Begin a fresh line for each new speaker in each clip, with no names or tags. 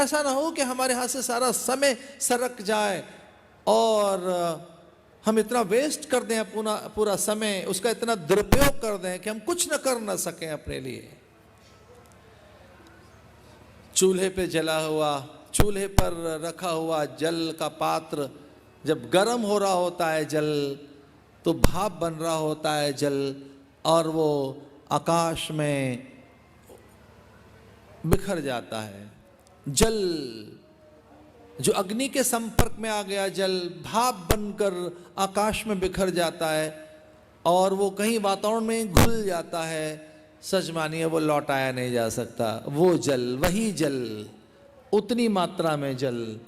ऐसा ना हो कि हमारे हाथ से सारा समय सरक जाए और हम इतना वेस्ट कर दें पूरा पूरा समय, उसका इतना दुरुपयोग कर दें कि हम कुछ न कर ना सकें अपने लिए। चूल्हे पे जला हुआ, चूल्हे पर रखा हुआ जल का पात्र जब गर्म हो रहा होता है जल, तो भाप बन रहा होता है जल, और वो आकाश में बिखर जाता है। जल जो अग्नि के संपर्क में आ गया, जल भाप बनकर आकाश में बिखर जाता है और वो कहीं वातावरण में घुल जाता है। सच मानिए वो लौटाया नहीं जा सकता। वो जल, वही जल, उतनी मात्रा में जल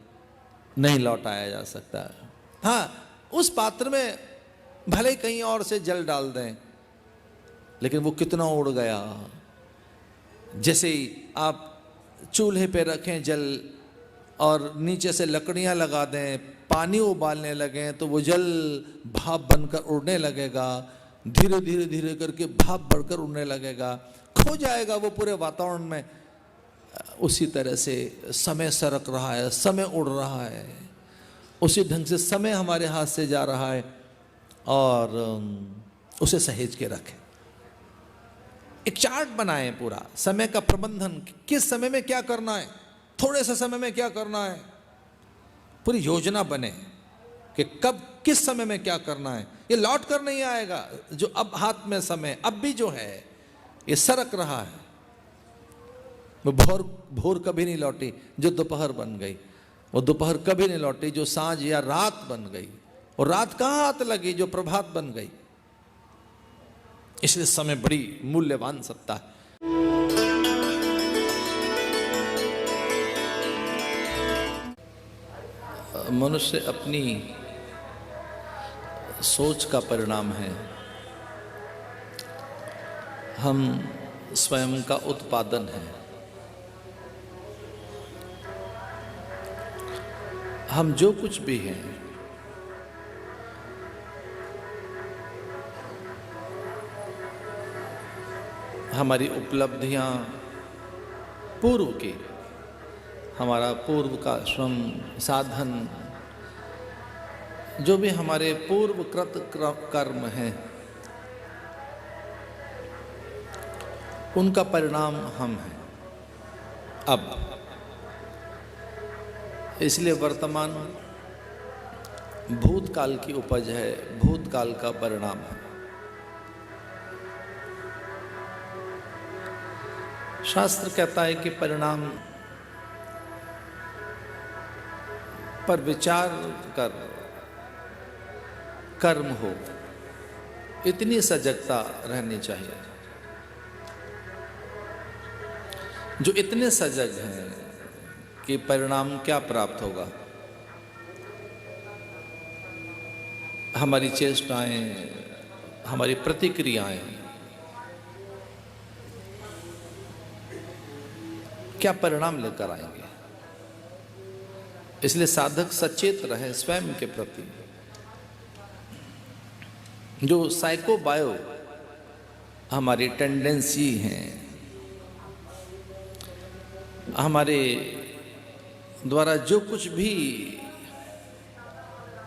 नहीं लौटाया जा सकता। हाँ, उस पात्र में भले ही कहीं और से जल डाल दें, लेकिन वो कितना उड़ गया। जैसे ही आप चूल्हे पे रखें जल और नीचे से लकड़ियां लगा दें, पानी उबालने लगें, तो वो जल भाप बनकर उड़ने लगेगा। धीरे धीरे धीरे करके भाप बढ़कर उड़ने लगेगा, खो जाएगा वो पूरे वातावरण में। उसी तरह से समय सरक रहा है, समय उड़ रहा है, उसी ढंग से समय हमारे हाथ से जा रहा है। और उसे सहेज के रखें। एक चार्ट बनाएं पूरा समय का प्रबंधन, किस समय में क्या करना है, थोड़े से समय में क्या करना है। पूरी योजना बने कि कब किस समय में क्या करना है। ये लौट कर नहीं आएगा। जो अब हाथ में समय अब भी जो है ये सरक रहा है। वो भोर कभी नहीं लौटी जो दोपहर बन गई, वो दोपहर कभी नहीं लौटी जो सांझ या रात बन गई, और रात कहाँ हाथ लगी जो प्रभात बन गई। इसलिए समय बड़ी मूल्यवान सत्ता है। मनुष्य अपनी सोच का परिणाम है। हम स्वयं का उत्पादन है। हम जो कुछ भी हैं, हमारी उपलब्धियां पूर्व की, हमारा पूर्व का श्रम साधन, जो भी हमारे पूर्व कृत कर्म हैं, उनका परिणाम हम हैं अब। इसलिए वर्तमान भूतकाल की उपज है, भूतकाल का परिणाम है। शास्त्र कहता है कि परिणाम पर विचार कर कर्म हो, इतनी सजगता रहनी चाहिए। जो इतने सजग हैं कि परिणाम क्या प्राप्त होगा, हमारी चेष्टाएं, हमारी प्रतिक्रियाएं क्या परिणाम लेकर आएंगे। इसलिए साधक सचेत रहे स्वयं के प्रति। जो साइको बायो हमारी टेंडेंसी हैं, हमारे द्वारा जो कुछ भी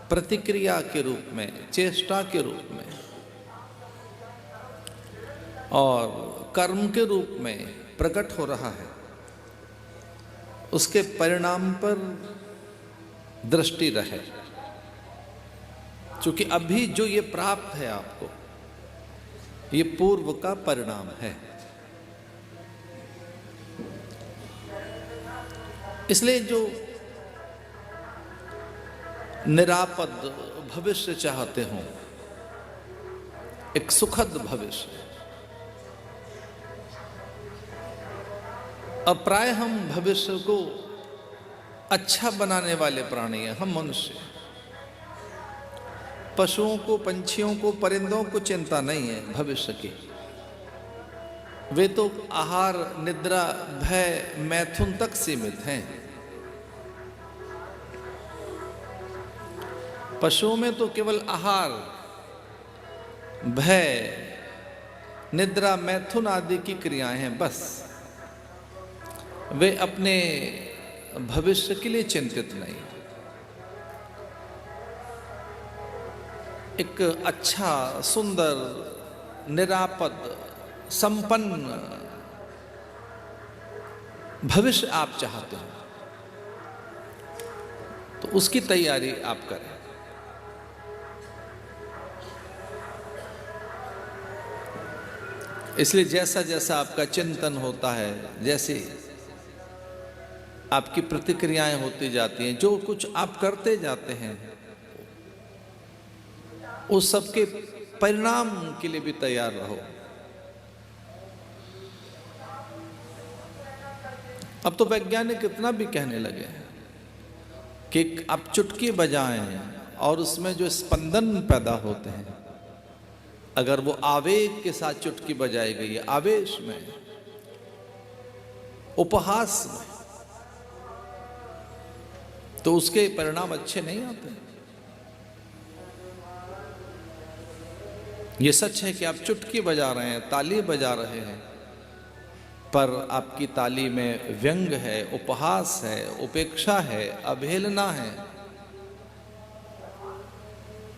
प्रतिक्रिया के रूप में, चेष्टा के रूप में और कर्म के रूप में प्रकट हो रहा है, उसके परिणाम पर दृष्टि रहे। क्योंकि अभी जो ये प्राप्त है आपको, ये पूर्व का परिणाम है। इसलिए जो निरापद भविष्य चाहते हो, एक सुखद भविष्य, अब प्राय हम भविष्य को अच्छा बनाने वाले प्राणी हैं। हम मनुष्य, पशुओं को, पंछियों को, परिंदों को चिंता नहीं है भविष्य की। वे तो आहार, निद्रा, भय, मैथुन तक सीमित हैं। पशुओं में तो केवल आहार, भय, निद्रा, मैथुन आदि की क्रियाएं हैं बस। वे अपने भविष्य के लिए चिंतित नहीं। एक अच्छा, सुंदर, निरापद, संपन्न भविष्य आप चाहते हो तो उसकी तैयारी आप करें। इसलिए जैसा जैसा आपका चिंतन होता है, जैसे आपकी प्रतिक्रियाएं होती जाती हैं, जो कुछ आप करते जाते हैं, उस सब के परिणाम के लिए भी तैयार रहो। अब तो वैज्ञानिक इतना भी कहने लगे हैं कि आप चुटकी बजाएं और उसमें जो स्पंदन पैदा होते हैं, अगर वो आवेग के साथ चुटकी बजाई गई है, आवेश में, उपहास में, तो उसके परिणाम अच्छे नहीं आते। ये सच है कि आप चुटकी बजा रहे हैं, ताली बजा रहे हैं, पर आपकी ताली में व्यंग है, उपहास है, उपेक्षा है, अवहेलना है,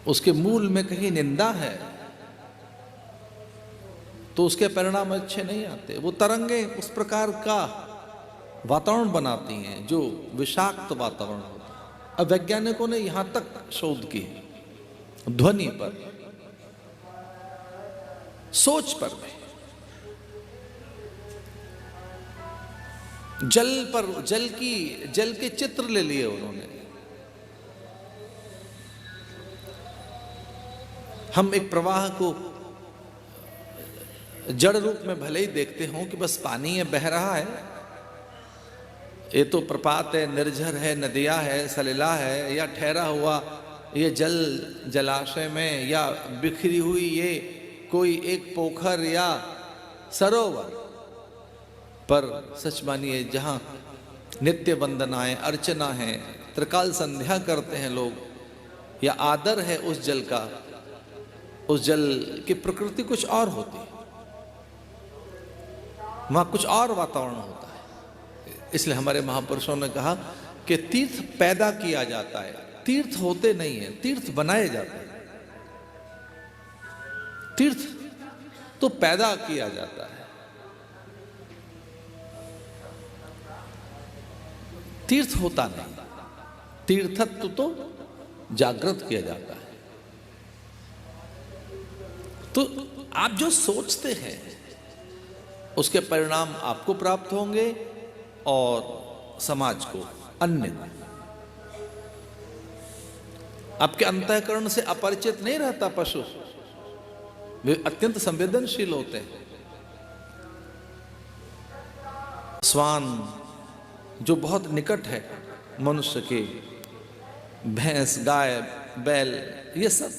उसके मूल में कहीं निंदा है, तो उसके परिणाम अच्छे नहीं आते। वो तरंगे उस प्रकार का वातावरण बनाती हैं जो विषाक्त वातावरण होता है। अब वैज्ञानिकों ने यहां तक शोध की, ध्वनि पर, सोच पर भी, जल पर, जल के चित्र ले लिए उन्होंने। हम एक प्रवाह को जड़ रूप में भले ही देखते हों कि बस पानी है, बह रहा है, ये तो प्रपात है, निर्झर है, नदियां है, सलिला है, या ठहरा हुआ ये जल जलाशय में, या बिखरी हुई ये कोई एक पोखर या सरोवर। पर सच मानिए, जहां नित्य वंदनाएं, अर्चना है, त्रिकाल संध्या करते हैं लोग, या आदर है उस जल का, उस जल की प्रकृति कुछ और होती है, वहां कुछ और वातावरण होता है। इसलिए हमारे महापुरुषों ने कहा कि तीर्थ पैदा किया जाता है, तीर्थ होते नहीं है, तीर्थ बनाए जाते हैं। तीर्थ तो पैदा किया जाता है, तीर्थ होता नहीं। तीर्थत्व तो जागृत किया जाता है। तो आप जो सोचते हैं उसके परिणाम आपको प्राप्त होंगे और समाज को, अन्य। आपके अंतःकरण से अपरिचित नहीं रहता पशु, वे अत्यंत संवेदनशील होते हैं। श्वान जो बहुत निकट है मनुष्य के, भैंस, गाय, बैल, ये सब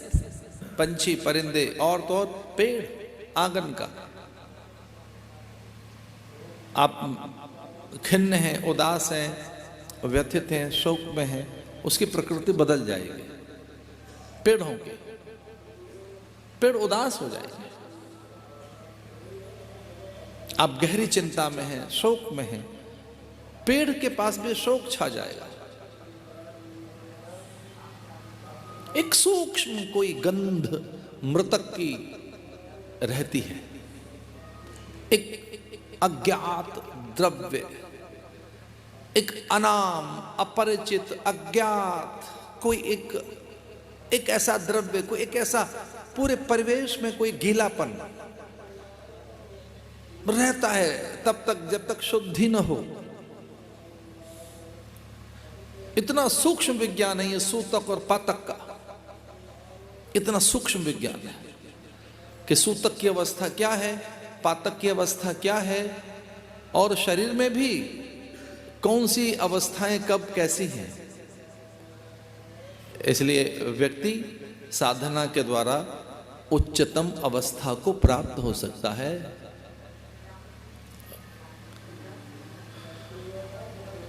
पंछी, परिंदे, और तो और पेड़, आंगन का। आप खिन्न हैं, उदास हैं, व्यथित हैं, शोक में हैं, उसकी प्रकृति बदल जाएगी। पेड़ों के, पेड़ उदास हो जाएंगे। आप गहरी चिंता में हैं, शोक में हैं, पेड़ के पास भी शोक छा जाएगा। एक सूक्ष्म कोई गंध मृतक की रहती है, एक अज्ञात द्रव्य, एक अनाम, अपरिचित, अज्ञात कोई एक ऐसा द्रव्य, कोई एक ऐसा, पूरे परिवेश में कोई गीलापन रहता है तब तक जब तक शुद्धि न हो। इतना सूक्ष्म विज्ञान है ये सूतक और पातक का, इतना सूक्ष्म विज्ञान है कि सूतक की अवस्था क्या है, पातक की अवस्था क्या है, और शरीर में भी कौन सी अवस्थाएं कब कैसी हैं। इसलिए व्यक्ति साधना के द्वारा उच्चतम अवस्था को प्राप्त हो सकता है।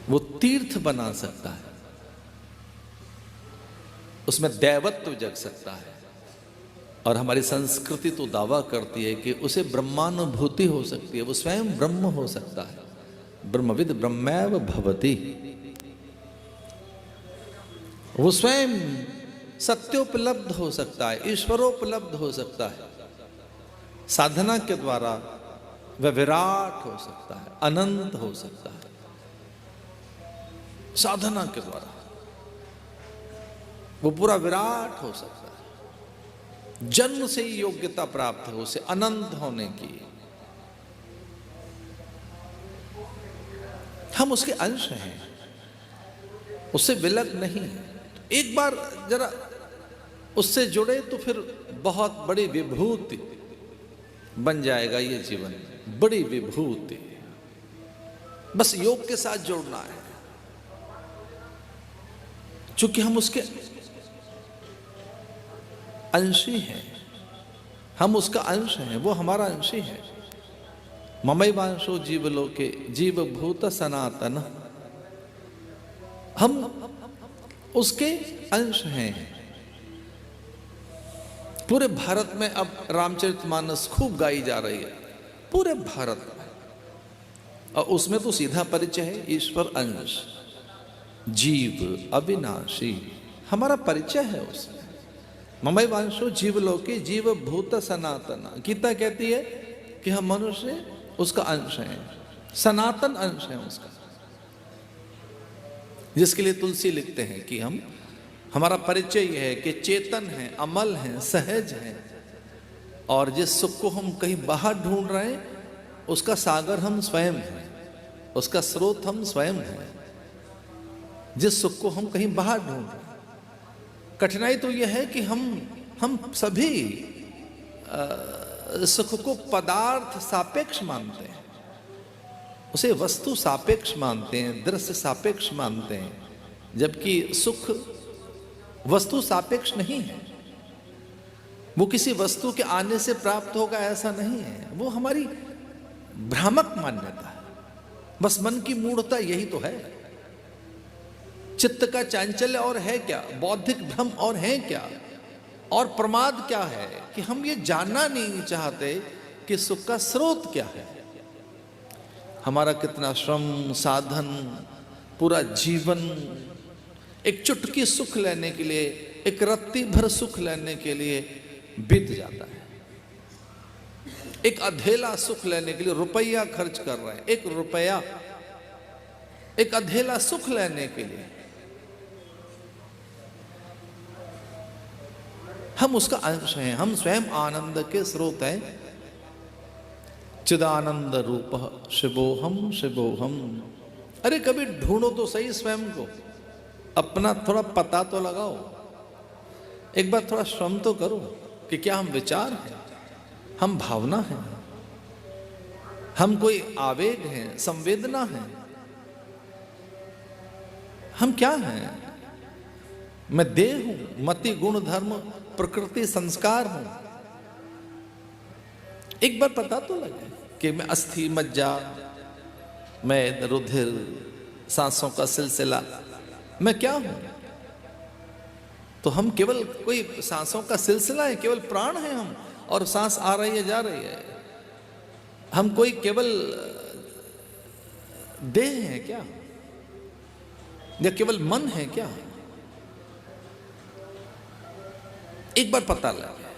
वो तीर्थ बना सकता है, उसमें दैवत्व जग सकता है। और हमारी संस्कृति तो दावा करती है कि उसे ब्रह्मानुभूति हो सकती है, वो स्वयं ब्रह्म हो सकता है। ब्रह्मविद ब्रह्मैव भवति। वो स्वयं सत्योपलब्ध हो सकता है, ईश्वरोपलब्ध हो सकता है। साधना के द्वारा वह विराट हो सकता है, अनंत हो सकता है। साधना के द्वारा वो पूरा विराट हो सकता है। जन्म से ही योग्यता प्राप्त है उसे अनंत होने की। हम उसके अंश हैं, उससे विलग नहीं है। एक बार जरा उससे जुड़े तो फिर बहुत बड़ी विभूति बन जाएगा ये जीवन, बड़ी विभूति। बस योग के साथ जोड़ना है, चूंकि हम उसके अंशी हैं, हम उसका अंश हैं, वो हमारा अंशी है। ममैवांशो जीवलोके जीवभूत सनातन, हम उसके अंश हैं। पूरे भारत में अब रामचरितमानस खूब गाई जा रही है, पूरे भारत में, और उसमें तो सीधा परिचय है ईश्वर अंश, जीव अविनाशी, हमारा परिचय है उसमें। ममैवांशो जीवलोके जीवभूत सनातन। गीता कहती है कि हम मनुष्य उसका अंश हैं, सनातन अंश है उसका। जिसके लिए तुलसी लिखते हैं कि हमारा परिचय यह है कि चेतन है, अमल है, सहज है, और जिस सुख को हम कहीं बाहर ढूंढ रहे हैं उसका सागर हम स्वयं हैं, उसका स्रोत हम स्वयं हैं। जिस सुख को हम कहीं बाहर ढूंढ रहे हैं, कठिनाई तो यह है कि हम सभी सुख को पदार्थ सापेक्ष मानते हैं, उसे वस्तु सापेक्ष मानते हैं, दृश्य सापेक्ष मानते हैं, जबकि सुख वस्तु सापेक्ष नहीं है। वो किसी वस्तु के आने से प्राप्त होगा ऐसा नहीं है, वो हमारी भ्रामक मान्यता है। बस मन की मूढ़ता यही तो है, चित्त का चांचल्य और है क्या, बौद्धिक भ्रम और है क्या, और प्रमाद क्या है कि हम ये जानना नहीं चाहते कि सुख का स्रोत क्या है। हमारा कितना श्रम, साधन, पूरा जीवन एक चुटकी सुख लेने के लिए, एक रत्ती भर सुख लेने के लिए बीत जाता है। एक अधेला सुख लेने के लिए रुपया खर्च कर रहे हैं, एक रुपया एक अधेला सुख लेने के लिए। हम उसका अंश हैं, हम स्वयं आनंद के स्रोत हैं। चिदानंद रूप शिवोहम शिवोहम। अरे कभी ढूंढो तो सही स्वयं को, अपना थोड़ा पता तो लगाओ, एक बार थोड़ा श्रम तो करो कि क्या हम विचार हैं, हम भावना हैं, हम कोई आवेग हैं, संवेदना है, हम क्या हैं। मैं देह हूं, मति गुण धर्म प्रकृति संस्कार हूं। एक बार पता तो लगे कि मैं अस्थि मज्जा, मैं रुधिर, सांसों का सिलसिला, मैं क्या हूं। तो हम केवल कोई सांसों का सिलसिला है, केवल प्राण है हम, और सांस आ रही है जा रही है। हम कोई केवल देह है क्या, या केवल मन है क्या। एक बार पता लगे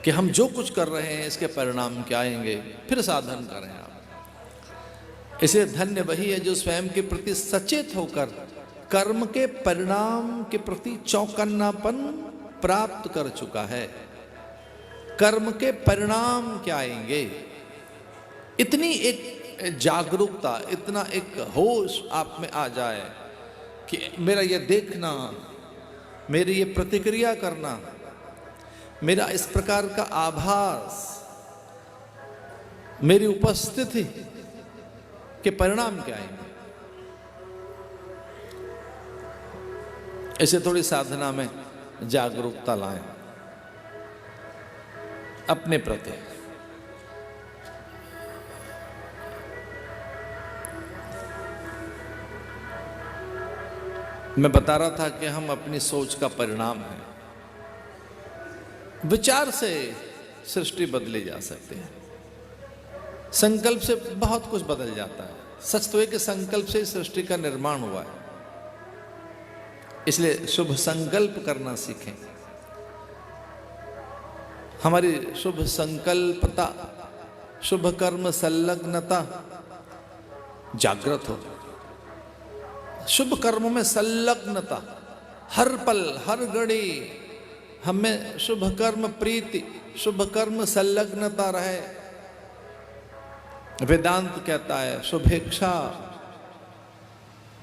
कि हम जो कुछ कर रहे हैं इसके परिणाम क्या आएंगे, फिर साधन करें आप। इसे धन्य वही है जो स्वयं के प्रति सचेत होकर कर्म के परिणाम के प्रति चौकन्नापन प्राप्त कर चुका है। कर्म के परिणाम क्या आएंगे, इतनी एक जागरूकता, इतना एक होश आप में आ जाए कि मेरा ये देखना, मेरी ये प्रतिक्रिया करना, मेरा इस प्रकार का आभास, मेरी उपस्थिति के परिणाम क्या आएंगे। इसे थोड़ी साधना में जागरूकता लाएं अपने प्रति। मैं बता रहा था कि हम अपनी सोच का परिणाम हैं। विचार से सृष्टि बदली जा सकती है, संकल्प से बहुत कुछ बदल जाता है। सच तो है कि संकल्प से सृष्टि का निर्माण हुआ है। इसलिए शुभ संकल्प करना सीखें। हमारी शुभ संकल्पता, शुभ कर्म संलग्नता जागृत हो। शुभ कर्मों में संलग्नता, हर पल हर घड़ी हमें शुभ कर्म प्रीति, शुभ कर्म संलग्नता रहे। वेदांत कहता है शुभेच्छा,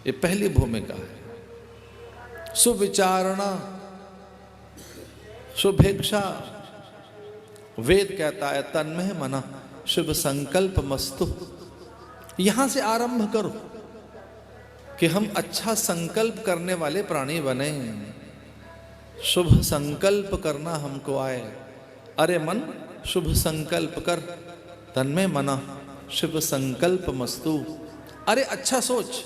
ये पहली भूमिका है। सुविचारणा, शुभेच्छा। वेद कहता है तन्मय मना शुभ संकल्प मस्तु। यहां से आरंभ करो कि हम अच्छा संकल्प करने वाले प्राणी बने, शुभ संकल्प करना हमको आए। अरे मन शुभ संकल्प कर, तन्मय मना शुभ संकल्प मस्तु। अरे अच्छा सोच,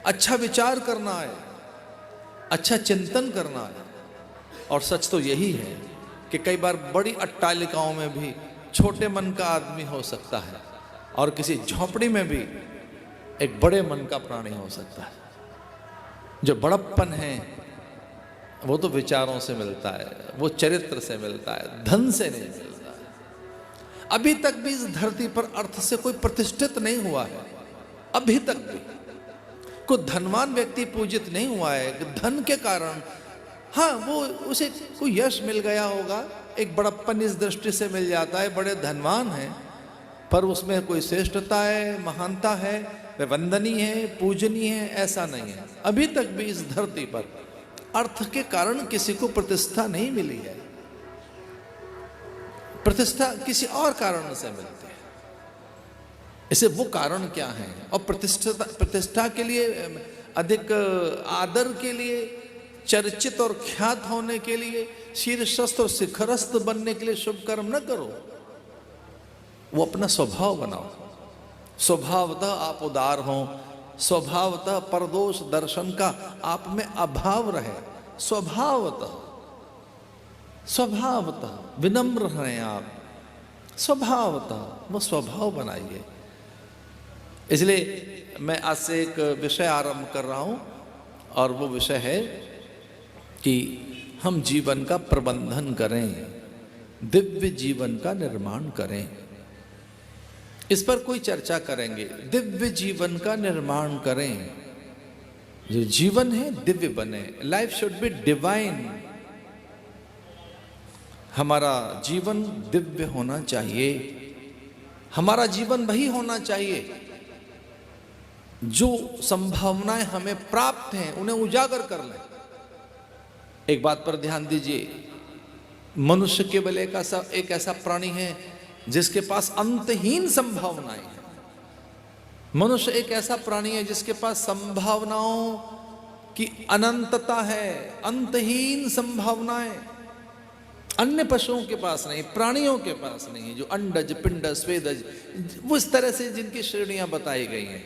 अच्छा विचार करना है, अच्छा चिंतन करना है। और सच तो यही है कि कई बार बड़ी अट्टालिकाओं में भी छोटे मन का आदमी हो सकता है और किसी झोपड़ी में भी एक बड़े मन का प्राणी हो सकता है। जो बड़प्पन है वो तो विचारों से मिलता है, वो चरित्र से मिलता है, धन से नहीं मिलता है। अभी तक भी इस धरती पर अर्थ से कोई प्रतिष्ठित नहीं हुआ है, अभी तक भी कोई धनवान व्यक्ति पूजित नहीं हुआ है धन के कारण। हाँ, वो उसे कोई यश मिल गया होगा, एक बड़प्पन इस दृष्टि से मिल जाता है, बड़े धनवान है, पर उसमें कोई श्रेष्ठता है, महानता है, वे वंदनीय है, पूजनीय है, ऐसा नहीं है। अभी तक भी इस धरती पर अर्थ के कारण किसी को प्रतिष्ठा नहीं मिली है। प्रतिष्ठा किसी और कारण से मिलती है। इसे वो कारण क्या है? और प्रतिष्ठा के लिए, अधिक आदर के लिए, चर्चित और ख्यात होने के लिए, शीर्षस्थ और शिखरस्थ बनने के लिए शुभ कर्म न करो। वो अपना स्वभाव बनाओ। स्वभावतः आप उदार हो, स्वभावतः परदोष दर्शन का आप में अभाव रहे। स्वभावतः विनम्र हैं आप, स्वभावतः वो स्वभाव बनाइए। इसलिए मैं आज से एक विषय आरंभ कर रहा हूं और वो विषय है कि हम जीवन का प्रबंधन करें, दिव्य जीवन का निर्माण करें। इस पर कोई चर्चा करेंगे। दिव्य जीवन का निर्माण करें, जो जीवन है दिव्य बने। Life should be divine. हमारा जीवन दिव्य होना चाहिए। हमारा जीवन वही होना चाहिए जो संभावनाएं हमें प्राप्त हैं उन्हें उजागर कर लें। एक बात पर ध्यान दीजिए, मनुष्य केवल एक ऐसा प्राणी है जिसके पास अंतहीन संभावनाएं हैं। मनुष्य एक ऐसा प्राणी है जिसके पास संभावनाओं की अनंतता है, अंतहीन संभावनाएं। अन्य पशुओं के पास नहीं, प्राणियों के पास नहीं, जो अंडज, पिंडज, स्वेदज, वो इस तरह से जिनकी श्रेणियां बताई गई हैं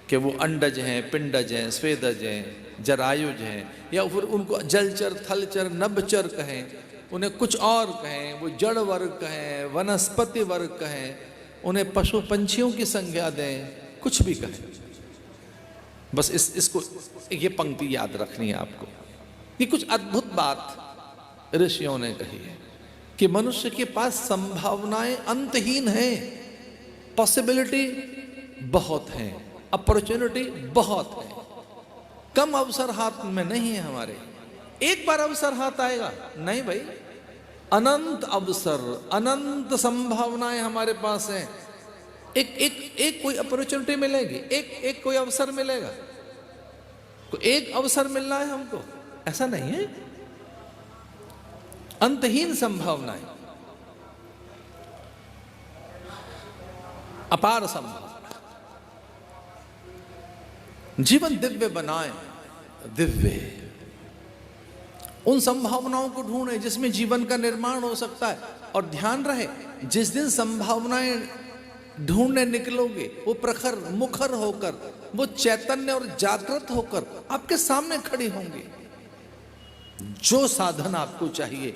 कि वो अंडज हैं, पिंडज हैं, स्वेदज हैं, जरायुज हैं, या फिर उनको जलचर, थलचर, नभचर कहें, उन्हें कुछ और कहें, वो जड़ वर्ग कहें, वनस्पति वर्ग कहें, उन्हें पशु पंछियों की संज्ञा दें, कुछ भी कहें। बस इसको ये पंक्ति याद रखनी है आपको। ये कुछ अद्भुत बात ऋषियों ने कही है कि मनुष्य के पास संभावनाएं अंतहीन हैं, पॉसिबिलिटी बहुत है, अपॉर्चुनिटी बहुत है। कम अवसर हाथ में नहीं है हमारे। एक बार अवसर हाथ आएगा नहीं भाई, अनंत अवसर, अनंत संभावनाएं हमारे पास हैं। एक कोई अपॉर्चुनिटी मिलेगी, एक कोई अवसर मिलेगा, एक अवसर मिलना है हमको, ऐसा नहीं है। अंतहीन संभावनाएं, अपार संभावना। जीवन दिव्य बनाए, दिव्य उन संभावनाओं को ढूंढे जिसमें जीवन का निर्माण हो सकता है। और ध्यान रहे, जिस दिन संभावनाएं ढूंढने निकलोगे वो प्रखर मुखर होकर, वो चैतन्य और जागृत होकर आपके सामने खड़ी होंगी। जो साधन आपको चाहिए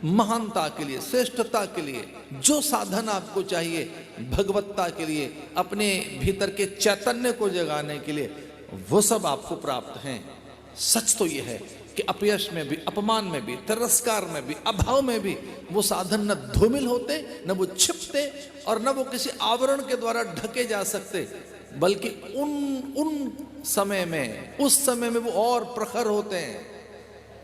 महानता के लिए, श्रेष्ठता के लिए, जो साधन आपको चाहिए भगवत्ता के लिए, अपने भीतर के चैतन्य को जगाने के लिए, वो सब आपको प्राप्त हैं। सच तो यह है कि अपयश में भी, अपमान में भी, तिरस्कार में भी, अभाव में भी वो साधन न धूमिल होते, न वो छिपते, और न वो किसी आवरण के द्वारा ढके जा सकते, बल्कि उन समय में, उस समय में वो और प्रखर होते हैं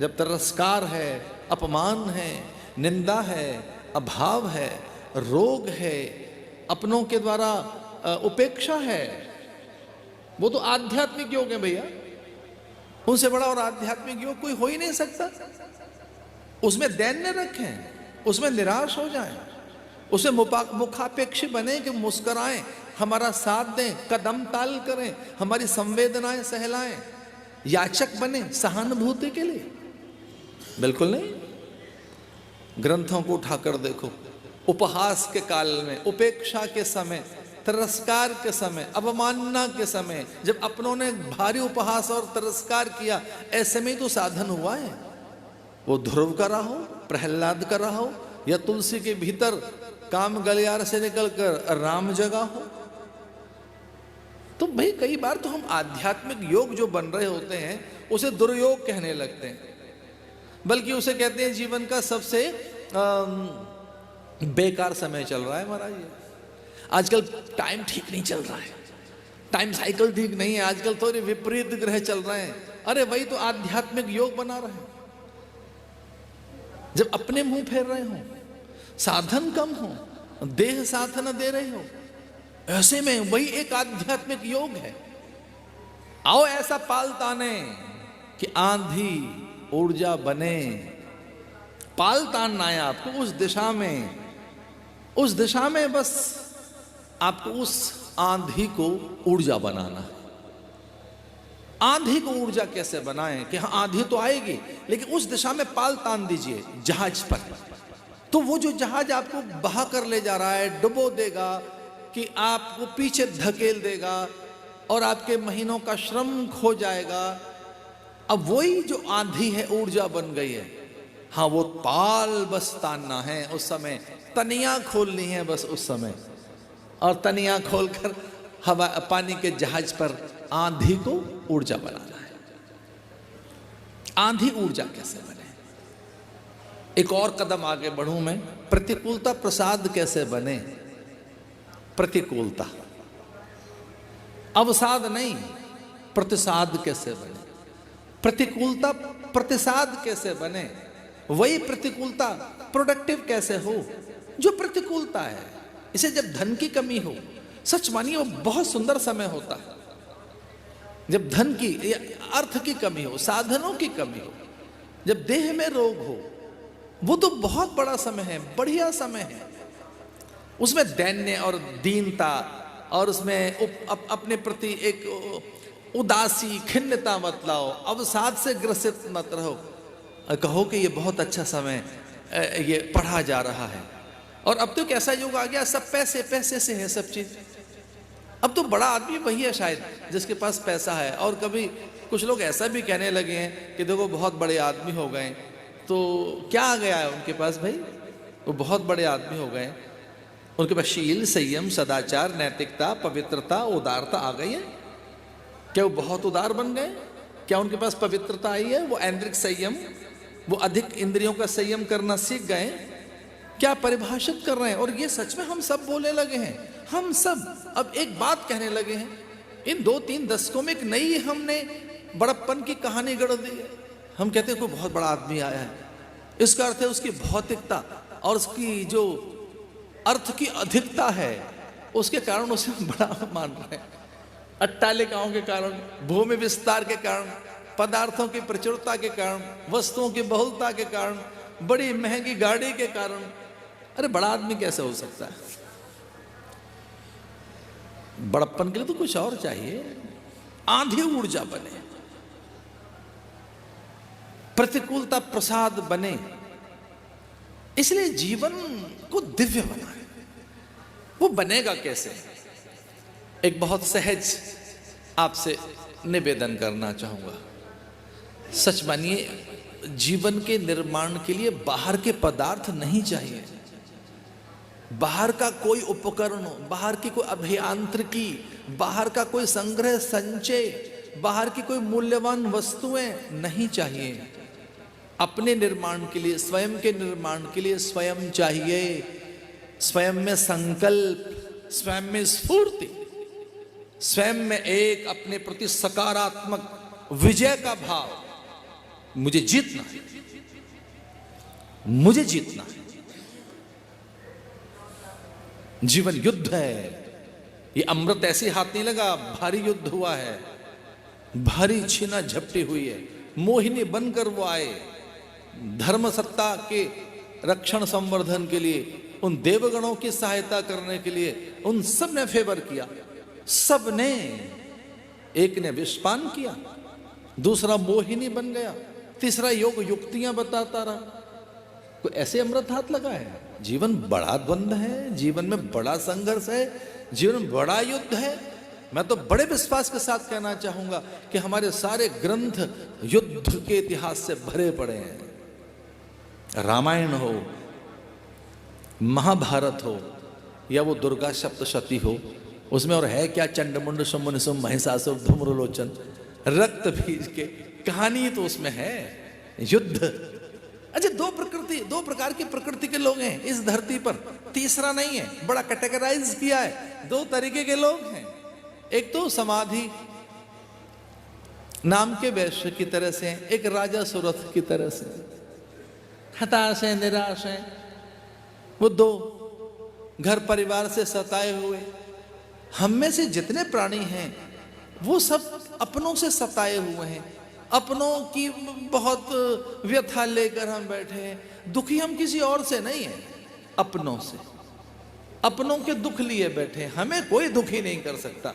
जब तिरस्कार है, अपमान है, निंदा है, अभाव है, रोग है, अपनों के द्वारा उपेक्षा है। वो तो आध्यात्मिक योग है भैया, उनसे बड़ा और आध्यात्मिक योग कोई हो ही नहीं सकता। उसमें दैन्य रखें, उसमें निराश हो जाएं, उसमें मुखापेक्षी बने कि मुस्कुराएं, हमारा साथ दें, कदम ताल करें, हमारी संवेदनाएं सहलाएं, याचक बने सहानुभूति के लिए। बिल्कुल नहीं। ग्रंथों को उठाकर देखो, उपहास के काल में, उपेक्षा के समय, तिरस्कार के समय, अवमानना के समय, जब अपनों ने भारी उपहास और तिरस्कार किया, ऐसे में ही तो साधन हुआ है। वो ध्रुव का रहा हो, प्रहलाद का रहा हो, या तुलसी के भीतर काम गलियार से निकलकर राम जगा हो। तो भाई कई बार तो हम आध्यात्मिक योग जो बन रहे होते हैं उसे दुर्योग कहने लगते हैं, बल्कि उसे कहते हैं जीवन का सबसे बेकार समय चल रहा है महाराज। आजकल टाइम ठीक नहीं चल रहा है, टाइम साइकिल ठीक नहीं है, आजकल थोड़े विपरीत ग्रह चल रहे हैं। अरे वही तो आध्यात्मिक योग बना रहे हैं। जब अपने मुंह फेर रहे हो, साधन कम हो, देह साथ न दे रहे हो, ऐसे में वही एक आध्यात्मिक योग है। आओ ऐसा पाल ताने कि आंधी ऊर्जा बने। पाल तानना है आपको उस दिशा में, उस दिशा में बस आपको उस आंधी को ऊर्जा बनाना है। आंधी को ऊर्जा कैसे बनाएं कि हाँ आंधी तो आएगी, लेकिन उस दिशा में पाल तान दीजिए जहाज पर। तो वो जो जहाज आपको बहा कर ले जा रहा है, डुबो देगा, कि आपको पीछे धकेल देगा और आपके महीनों का श्रम खो जाएगा। अब वही जो आंधी है ऊर्जा बन गई है। हाँ वो पाल बस तानना है उस समय, तनियां खोलनी है बस उस समय, और तनियां खोलकर हवा पानी के जहाज पर आंधी को ऊर्जा बनाना है। आंधी ऊर्जा कैसे बने? एक और कदम आगे बढ़ूं मैं, प्रतिकूलता प्रसाद कैसे बने? प्रतिकूलता अवसाद नहीं, प्रतिसाद कैसे बने? प्रतिकूलता प्रतिसाद कैसे बने? वही प्रतिकूलता प्रोडक्टिव कैसे हो? जो प्रतिकूलता है, इसे जब धन की कमी हो, सच मानिए वो बहुत सुंदर समय होता है। जब धन की या अर्थ की कमी हो, साधनों की कमी हो, जब देह में रोग हो, वो तो बहुत बड़ा समय है, बढ़िया समय है। उसमें दैन्य और दीनता और उसमें अपने प्रति एक उदासी, खिन्नता मत लाओ, अवसाद से ग्रसित मत रहो। कहो कि ये बहुत अच्छा समय ये पढ़ा जा रहा है। और अब तो कैसा युग आ गया, सब पैसे पैसे से है सब चीज। अब तो बड़ा आदमी वही है शायद जिसके पास पैसा है। और कभी कुछ लोग ऐसा भी कहने लगे हैं कि देखो बहुत बड़े आदमी हो गए, तो क्या आ गया है उनके पास भाई? वो बहुत बड़े आदमी हो गए, उनके पास शील, संयम, सदाचार, नैतिकता, पवित्रता, उदारता आ गई है। क्या वो बहुत उदार बन गए? क्या उनके पास पवित्रता आई है? वो ऐन्द्रिक संयम, वो अधिक इंद्रियों का संयम करना सीख गए? क्या परिभाषित कर रहे हैं? और ये सच में हम सब बोलने लगे हैं। हम सब अब एक बात कहने लगे हैं। इन 2-3 दशकों में एक नई हमने बड़प्पन की कहानी गढ़ दी है। हम कहते हैं कोई बहुत बड़ा आदमी आया है, इसका अर्थ है उसकी भौतिकता और उसकी जो अर्थ की अधिकता है, उसके कारण उसे हम बड़ा मान रहे हैं। अट्टालिकाओं के कारण, भूमि विस्तार के कारण, पदार्थों की प्रचुरता के कारण, वस्तुओं की बहुलता के कारण, बड़ी महंगी गाड़ी के कारण। अरे बड़ा आदमी कैसे हो सकता है? बड़प्पन के लिए तो कुछ और चाहिए। आंधी ऊर्जा बने, प्रतिकूलता प्रसाद बने, इसलिए जीवन को दिव्य बनाए। वो बनेगा कैसे? एक बहुत सहज आपसे निवेदन करना चाहूंगा। सच मानिए, जीवन के निर्माण के लिए बाहर के पदार्थ नहीं चाहिए। बाहर का कोई उपकरण, बाहर की कोई अभियांत्रिकी, बाहर का कोई संग्रह संचय बाहर की कोई मूल्यवान वस्तुएं नहीं चाहिए। अपने निर्माण के लिए, स्वयं के निर्माण के लिए स्वयं चाहिए, स्वयं में संकल्प, स्वयं में स्फूर्ति, स्वयं में एक अपने प्रति सकारात्मक विजय का भाव। मुझे जीतना है, मुझे जीतना है। जीवन युद्ध है। ये अमृत ऐसे हाथ नहीं लगा, भारी युद्ध हुआ है, भारी छीना झपटी हुई है। मोहिनी बनकर वो आए धर्म सत्ता के रक्षण संवर्धन के लिए, उन देवगणों की सहायता करने के लिए। उन सब ने फेवर किया, सब ने। एक ने विषपान किया, दूसरा मोहिनी बन गया, तीसरा योग युक्तियां बताता रहा। कोई ऐसे अमृत हाथ लगा है? जीवन बड़ा द्वंद्व है, जीवन में बड़ा संघर्ष है, जीवन में बड़ा युद्ध है। मैं तो बड़े विश्वास के साथ कहना चाहूंगा कि हमारे सारे ग्रंथ युद्ध के इतिहास से भरे पड़े हैं। रामायण हो, महाभारत हो, या वो दुर्गा सप्तशती हो, उसमें और है क्या, चंडमुंड शुंभ निशुंभ महिषासुर धूम्रलोचन, रक्त बीज के कहानी तो उसमें है। युद्ध। अच्छा, दो प्रकार की प्रकृति के लोग हैं इस धरती पर, तीसरा नहीं है। बड़ा कैटेगराइज किया है, दो तरीके के लोग हैं। एक तो समाधि नाम के वैश्य की तरह से, एक राजा सुरथ की तरह से, हताश है, निराश है। वो दो घर परिवार से सताए हुए। हम में से जितने प्राणी हैं वो सब अपनों से सताए हुए हैं, अपनों की बहुत व्यथा लेकर हम बैठे हैं। दुखी हम किसी और से नहीं है, अपनों से, अपनों के दुख लिए बैठे। हमें कोई दुखी नहीं कर सकता,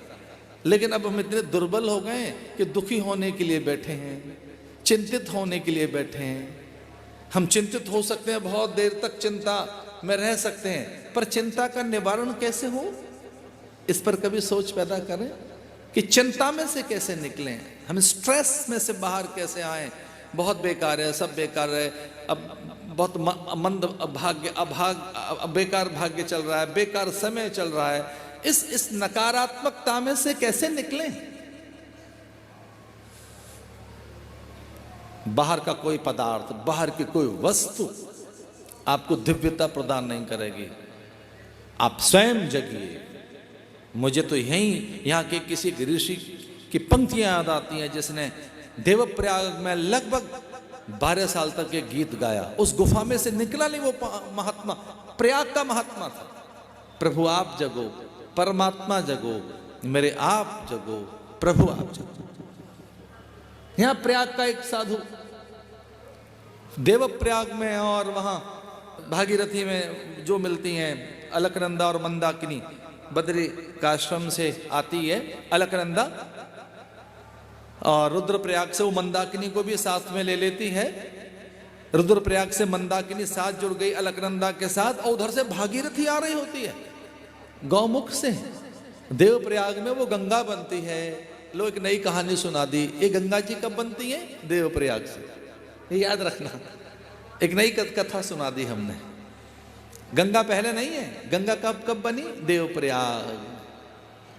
लेकिन अब हम इतने दुर्बल हो गए कि दुखी होने के लिए बैठे हैं, चिंतित होने के लिए बैठे हैं। हम चिंतित हो सकते हैं, बहुत देर तक चिंता में रह सकते हैं, पर चिंता का निवारण कैसे हो, इस पर कभी सोच पैदा करें कि चिंता में से कैसे निकलें, हम स्ट्रेस में से बाहर कैसे आएं। बहुत बेकार है, सब बेकार है, अब बहुत मंद भाग्य, बेकार भाग्य चल रहा है, बेकार समय चल रहा है। इस नकारात्मकता में से कैसे निकलें? बाहर का कोई पदार्थ, बाहर की कोई वस्तु आपको दिव्यता प्रदान नहीं करेगी। आप स्वयं जगिए। मुझे तो यहाँ के किसी ऋषि की पंक्तियां याद आती हैं, जिसने देवप्रयाग में लगभग 12 साल तक ये गीत गाया। उस गुफा में से निकला नहीं वो महात्मा। प्रयाग का महात्मा था। प्रभु आप जगो, परमात्मा जगो, मेरे आप जगो, प्रभु आप जगो। यहां प्रयाग का एक साधु देवप्रयाग में और वहां भागीरथी में जो मिलती हैं, अलकनंदा और मंदाकिनी, बद्री का आश्रम से आती है अलकनंदा, और रुद्रप्रयाग से वो मंदाकिनी को भी साथ में ले लेती है। रुद्रप्रयाग से मंदाकिनी साथ जुड़ गई अलकनंदा के साथ, और उधर से भागीरथी आ रही होती है गौमुख से। देवप्रयाग में वो गंगा बनती है। लो एक नई कहानी सुना दी। ये गंगा जी कब बनती है? देवप्रयाग से। ये याद रखना, एक नई कथा सुना दी हमने। गंगा पहले नहीं है, गंगा कब बनी? देवप्रयाग।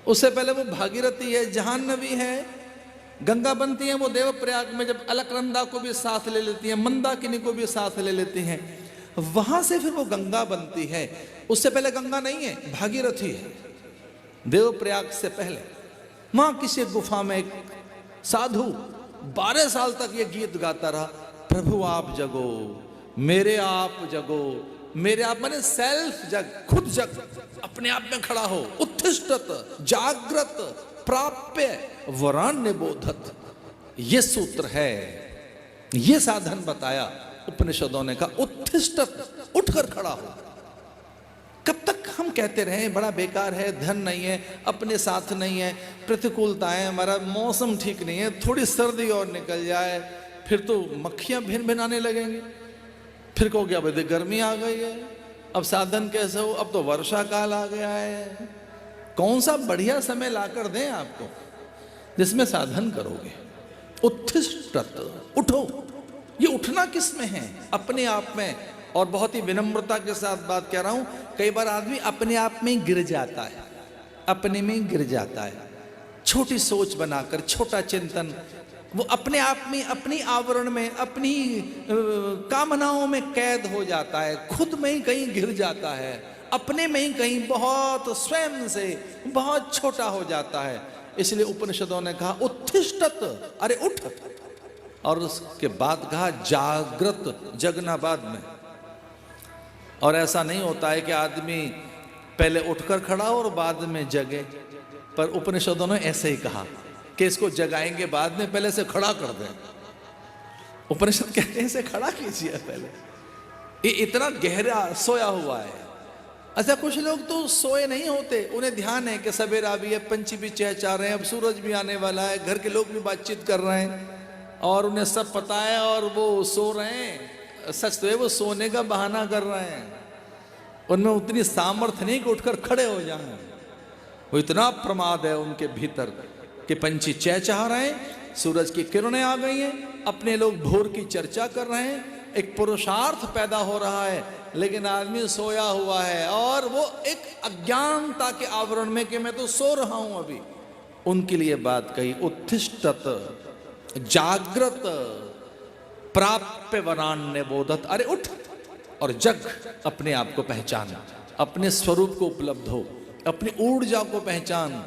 उससे पहले वो भागीरथी है, जाह्नवी है। गंगा बनती है वो देवप्रयाग में, जब अलकनंदा को भी साथ ले लेती है, मंदाकिनी को भी साथ ले लेती हैं, वहां से फिर वो गंगा बनती है। उससे पहले गंगा नहीं है, भागीरथी है। देवप्रयाग से पहले वहां किसी गुफा में एक साधु 12 साल तक ये गीत गाता रहा, प्रभु आप जगो, मेरे आप जगो। मेरे आप माने सेल्फ जग, खुद जग, अपने आप में खड़ा हो। उत्तिष्ठत जागृत प्राप्य वरान्य बोधत, ये सूत्र है, ये साधन बताया उपनिषदों ने। कहा उत्तिष्ठत, उठकर खड़ा हो। कब तक हम कहते रहे बड़ा बेकार है, धन नहीं है, अपने साथ नहीं है, प्रतिकूलताएं, हमारा मौसम ठीक नहीं है, थोड़ी सर्दी और निकल जाए फिर तो मक्खियां भिन भिनाने लगेंगे, फिर कहोगे अब गर्मी आ गई है, अब साधन कैसे हो, अब तो वर्षा काल आ गया है। कौन सा बढ़िया समय लाकर दें आपको जिसमें साधन करोगे? उत्तिष्ठत, उठो। ये उठना किस में है? अपने आप में। और बहुत ही विनम्रता के साथ बात कह रहा हूं, कई बार आदमी अपने आप में गिर जाता है, अपने में गिर जाता है। छोटी सोच बनाकर, छोटा चिंतन, वो अपने आप में, अपनी आवरण में, अपनी कामनाओं में कैद हो जाता है, खुद में ही कहीं गिर जाता है, अपने में ही कहीं बहुत स्वयं से बहुत छोटा हो जाता है। इसलिए उपनिषदों ने कहा उत्तिष्ठत, अरे उठ, और उसके बाद कहा जागृत, जगना बाद में। और ऐसा नहीं होता है कि आदमी पहले उठकर खड़ा हो और बाद में जगे, पर उपनिषदों ने ऐसे ही कहा कि इसको जगाएंगे बाद में, पहले से खड़ा कर दें। उपनिषद कहते हैं इसे खड़ा कीजिए पहले, ये इतना गहरा सोया हुआ है। अच्छा, कुछ लोग तो सोए नहीं होते, उन्हें ध्यान है कि सवेरा भी है, पंछी भी चहचहा रहे हैं, अब सूरज भी आने वाला है, घर के लोग भी बातचीत कर रहे हैं और उन्हें सब पता है और वो सो रहे हैं। सच तो है वो सोने का बहाना कर रहे हैं, उनमें उतनी सामर्थ्य नहीं कि उठकर खड़े हो जाएं। वो इतना प्रमाद है उनके भीतर कि पंछी चहचहा रहे हैं, सूरज की किरणें आ गई हैं, अपने लोग भोर की चर्चा कर रहे हैं, एक पुरुषार्थ पैदा हो रहा है, लेकिन आदमी सोया हुआ है और वो एक अज्ञानता के आवरण में कि मैं तो सो रहा हूं अभी। उनके लिए बात कही उत्तिष्ठत, जागृत, प्राप्य वरान्य बोधत, अरे उठ और जग, अपने आप को पहचान, अपने स्वरूप को उपलब्ध हो, अपनी ऊर्जा को पहचान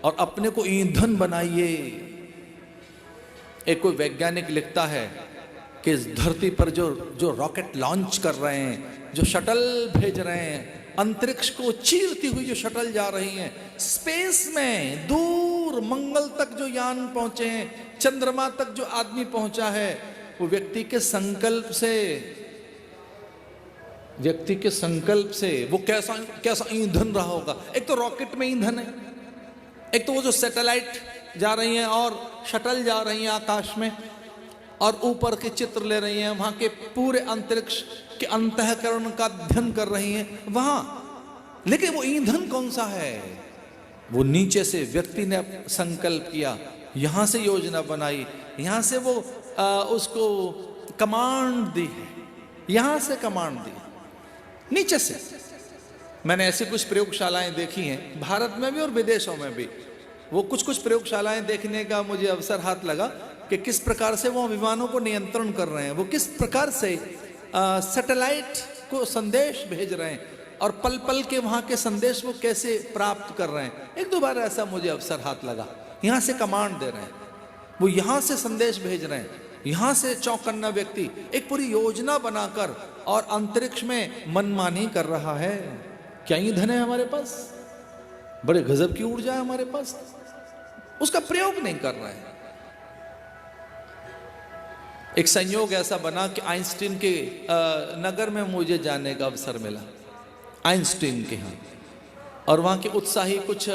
और अपने को ईंधन बनाइए। एक कोई वैज्ञानिक लिखता है कि इस धरती पर जो रॉकेट लॉन्च कर रहे हैं, जो शटल भेज रहे हैं, अंतरिक्ष को चीरती हुई जो शटल जा रही हैं, स्पेस में दूर मंगल तक जो यान पहुंचे हैं, चंद्रमा तक जो आदमी पहुंचा है, वो व्यक्ति के संकल्प से वो कैसा ईंधन रहा होगा। एक तो रॉकेट में ईंधन है, एक तो वो जो सैटेलाइट जा रही हैं और शटल जा रही हैं आकाश में और ऊपर के चित्र ले रही हैं, वहां के पूरे अंतरिक्ष के अंतःकरण का अध्ययन कर रही हैं वहां। लेकिन वो ईंधन कौन सा है? वो नीचे से व्यक्ति ने संकल्प किया, यहां से योजना बनाई, यहां से वो उसको कमांड दी है, यहां से कमांड दी नीचे से। मैंने ऐसी कुछ प्रयोगशालाएं देखी हैं भारत में भी और विदेशों में भी। वो कुछ प्रयोगशालाएं देखने का मुझे अवसर हाथ लगा कि किस प्रकार से वो विमानों को नियंत्रण कर रहे हैं, वो किस प्रकार से सैटेलाइट को संदेश भेज रहे हैं और पल पल के वहां के संदेश वो कैसे प्राप्त कर रहे हैं। एक दो बार ऐसा मुझे अवसर हाथ लगा, यहां से कमांड दे रहे हैं, वो यहां से संदेश भेज रहे हैं, यहां से चौकन्ना व्यक्ति एक पूरी योजना बनाकर और अंतरिक्ष में मनमानी कर रहा है। क्या ईंधन है हमारे पास? बड़े गजब की ऊर्जा है हमारे पास, उसका प्रयोग नहीं कर रहे हैं। एक संयोग ऐसा बना कि आइंस्टीन के नगर में मुझे जाने का अवसर मिला, आइंस्टीन के यहाँ, और वहाँ के उत्साही कुछ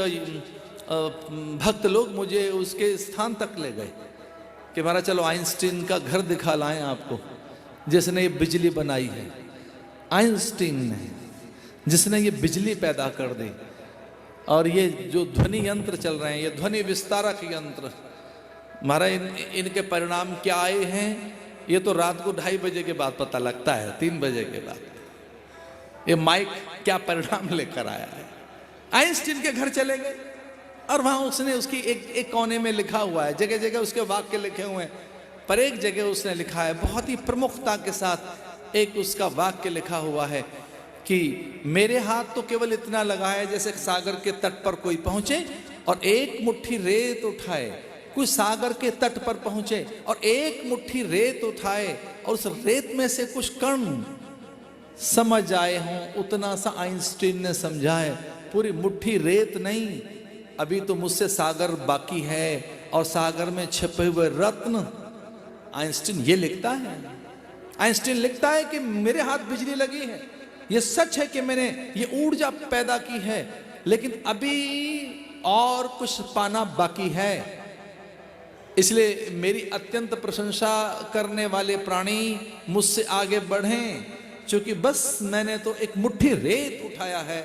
भक्त लोग मुझे उसके स्थान तक ले गए कि महाराज चलो आइंस्टीन का घर दिखा लाएं आपको, जिसने ये बिजली बनाई है, आइंस्टीन ने, जिसने ये बिजली पैदा कर दी। और ये जो ध्वनि यंत्र चल रहे हैं, ये ध्वनि विस्तारक यंत्र, महाराज इनके परिणाम क्या आए हैं ये तो रात को 2:30 बजे के बाद पता लगता है, 3 बजे के बाद। ये माइक क्या परिणाम लेकर आया है। आइंस्टीन के घर चले गए और वहां उसने उसकी एक कोने में लिखा हुआ है, जगह जगह उसके वाक्य लिखे हुए हैं, पर एक जगह उसने लिखा है बहुत ही प्रमुखता के साथ, एक उसका वाक्य लिखा हुआ है कि मेरे हाथ तो केवल इतना लगा है जैसे सागर के तट पर कोई पहुंचे और एक मुट्ठी रेत उठाए, कोई सागर के तट पर पहुंचे और एक मुट्ठी रेत उठाए और उस रेत में से कुछ कण समझ आए हों, उतना सा आइंस्टीन ने समझा है। पूरी मुट्ठी रेत नहीं, अभी तो मुझसे सागर बाकी है और सागर में छिपे हुए रत्न। आइंस्टीन ये लिखता है, आइंस्टीन लिखता है कि मेरे हाथ बिजली लगी है, ये सच है कि मैंने ये ऊर्जा पैदा की है, लेकिन अभी और कुछ पाना बाकी है। इसलिए मेरी अत्यंत प्रशंसा करने वाले प्राणी मुझसे आगे बढ़ें, क्योंकि बस मैंने तो एक मुट्ठी रेत उठाया है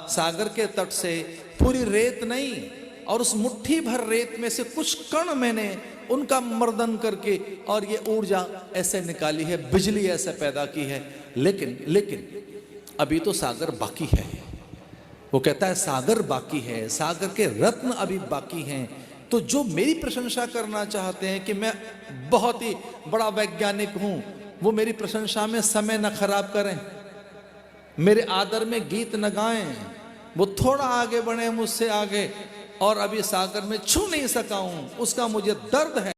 सागर के तट से, पूरी रेत नहीं, और उस मुट्ठी भर रेत में से कुछ कण मैंने उनका मर्दन करके और ये ऊर्जा ऐसे निकाली है, बिजली ऐसे पैदा की है। लेकिन अभी तो सागर बाकी है, वो कहता है सागर बाकी है, सागर के रत्न अभी बाकी हैं। तो जो मेरी प्रशंसा करना चाहते हैं कि मैं बहुत ही बड़ा वैज्ञानिक हूं, वो मेरी प्रशंसा में समय न खराब करें, मेरे आदर में गीत न गाएं, वो थोड़ा आगे बढ़े मुझसे आगे, और अभी सागर में छू नहीं सका हूं, उसका मुझे दर्द है।